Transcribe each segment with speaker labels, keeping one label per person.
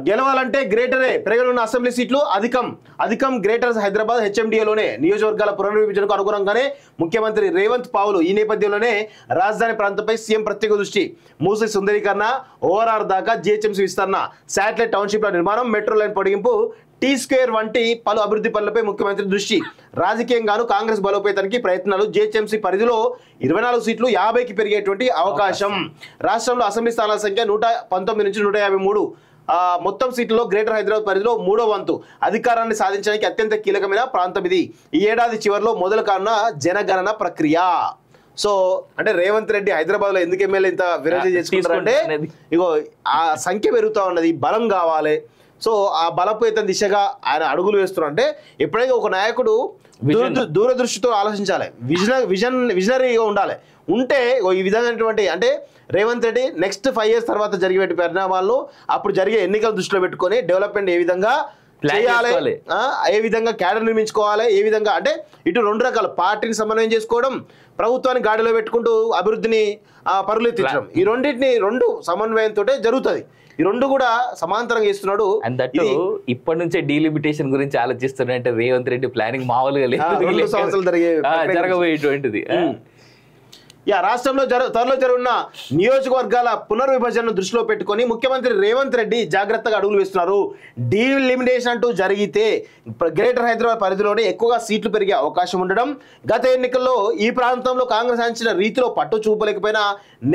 Speaker 1: గెలవాలంటే గ్రేటరే పెరగనున్న అసెంబ్లీ సీట్లు అధికం గ్రేటర్ హైదరాబాద్ హెచ్ఎండిఏలోనే నియోజకవర్గాల పునర్విభజనకు అనుగుణంగానే ముఖ్యమంత్రి రేవంత్ పావులు ఈ నేపథ్యంలోనే రాజధాని ప్రాంతంపై సీఎం ప్రత్యేక దృష్టి మూసీ సుందరీకరణ ఓఆర్ఆర్ దాకా జిహెచ్ఎంసీ విస్తరణ శాటిలైట్ టౌన్షిప్ల నిర్మాణం మెట్రో లైన్ పొడిగింపు టీ స్క్వేర్ వంటి పలు అభివృద్ధి పనులపై ముఖ్యమంత్రి దృష్టి రాజకీయంగాను కాంగ్రెస్ బలోపేతానికి ప్రయత్నాలు జిహెచ్ఎంసీ పరిధిలో 24 సీట్లు 50కి పెరిగేటువంటి అవకాశం రాష్ట్రంలో అసెంబ్లీ స్థానాల సంఖ్య 119 నుంచి 153 మొత్తం సీట్లలో గ్రేటర్ హైదరాబాద్ పరిధిలో 3వ వంతు అధికారాన్ని సాధించడానికి అత్యంత కీలకమైన ప్రాంతం ఇది ఈ ఏడాది చివరిలో మొదలు కానున్న జనగణన ప్రక్రియ సో అంటే రేవంత్ రెడ్డి హైదరాబాద్ లో ఎందుకు ఎమ్మెల్యే ఇంత విరోధం చేసుకుంటారంటే ఇగో ఆ సంఖ్య పెరుగుతూ ఉన్నది బలం కావాలి సో ఆ బలపేత దిశగా ఆయన అడుగులు వేస్తున్నారు అంటే ఎప్పుడైతే ఒక నాయకుడు దూరదృష్టితో ఆలోచించాలి విజనరీగా ఉండాలి ఉంటే ఈ విధమైనటువంటి అంటే రేవంత్ రెడ్డి నెక్స్ట్ 5 years తర్వాత జరిగే పరిణామాలను అప్పుడు జరిగే ఎన్నికలు దృష్టిలో పెట్టుకొని డెవలప్మెంట్ ఏ విధంగా చేయాలి ఏ విధంగా క్యాడర్ నిర్మించుకోవాలి ఏ విధంగా అంటే ఇటు 2 రకాల పార్టీని సమన్వయం చేసుకోవడం ప్రభుత్వాన్ని గాడిలో పెట్టుకుంటూ అభివృద్ధిని పరులెత్తించడం ఈ రెండింటిని 2 సమన్వయంతో జరుగుతుంది ఈ 2 కూడా సమాంతరంగా ఇస్తున్నాడు
Speaker 2: ఇప్పటి నుంచే డీలిమిటేషన్ గురించి ఆలోచిస్తున్నట్టే రేవంత్ రెడ్డి ప్లానింగ్ మామూలుగా లేదు జరగబోయేటువంటిది
Speaker 1: రాష్ట్రంలో త్వరలో జరుగుతున్న నియోజకవర్గాల పునర్విభజనను దృష్టిలో పెట్టుకొని ముఖ్యమంత్రి రేవంత్ రెడ్డి జాగ్రత్తగా అడుగులు వేస్తున్నారు డీలిమిటేషన్ అంటూ జరిగితే గ్రేటర్ హైదరాబాద్ పరిధిలోనే ఎక్కువగా సీట్లు పెరిగే అవకాశం ఉండడం గత ఎన్నికల్లో ఈ ప్రాంతంలో కాంగ్రెస్ అంచిన రీతిలో పట్టు చూపలేకపోయిన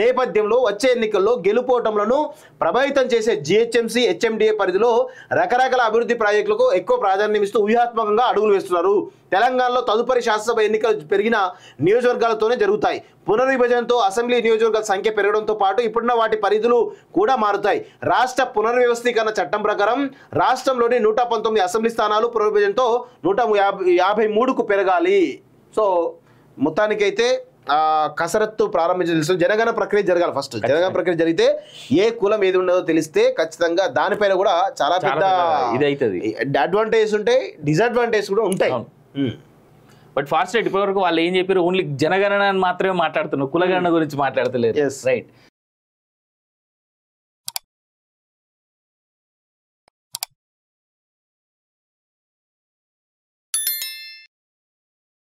Speaker 1: నేపథ్యంలో వచ్చే ఎన్నికల్లో గెలుపోవటంలను ప్రభావితం చేసే జిహెచ్ఎంసీ హెచ్ఎండిఏ పరిధిలో రకరకాల అభివృద్ధి ప్రాజెక్టులకు ఎక్కువ ప్రాధాన్యం ఇస్తూ వ్యూహాత్మకంగా అడుగులు వేస్తున్నారు తెలంగాణలో తదుపరి శాసనసభ ఎన్నికలు పెరిగిన నియోజకవర్గాలతోనే జరుగుతాయి పునర్విభజనతో అసెంబ్లీ నియోజకవర్గాల సంఖ్య పెరగడంతో పాటు ఇప్పుడున్న వాటి పరిధులు కూడా మారుతాయి రాష్ట్ర పునర్వ్యవస్థీకరణ చట్టం ప్రకారం రాష్ట్రంలోని 119 అసెంబ్లీ స్థానాలు పునర్విభజనతో 153కు పెరగాలి సో మొత్తానికైతే కసరత్తు ప్రారంభించాల్సి జనగణన ప్రక్రియ జరగాలి ఫస్ట్ జనగణన ప్రక్రియ జరిగితే ఏ కులం ఏది ఉండదో తెలిస్తే ఖచ్చితంగా దానిపైన కూడా చాలా పెద్ద
Speaker 2: ఇదైతుంది
Speaker 1: అడ్వాంటేజ్ ఉంటాయి డిసడ్వాంటేజ్ కూడా ఉంటాయి
Speaker 2: బట్ ఫాస్ట్ రైట్ ఇప్పటివరకు వాళ్ళు ఏం చెప్పారు ఓన్లీ జనగణన మాత్రమే మాట్లాడుతున్నారు కులగణన గురించి మాట్లాడతలేరు రైట్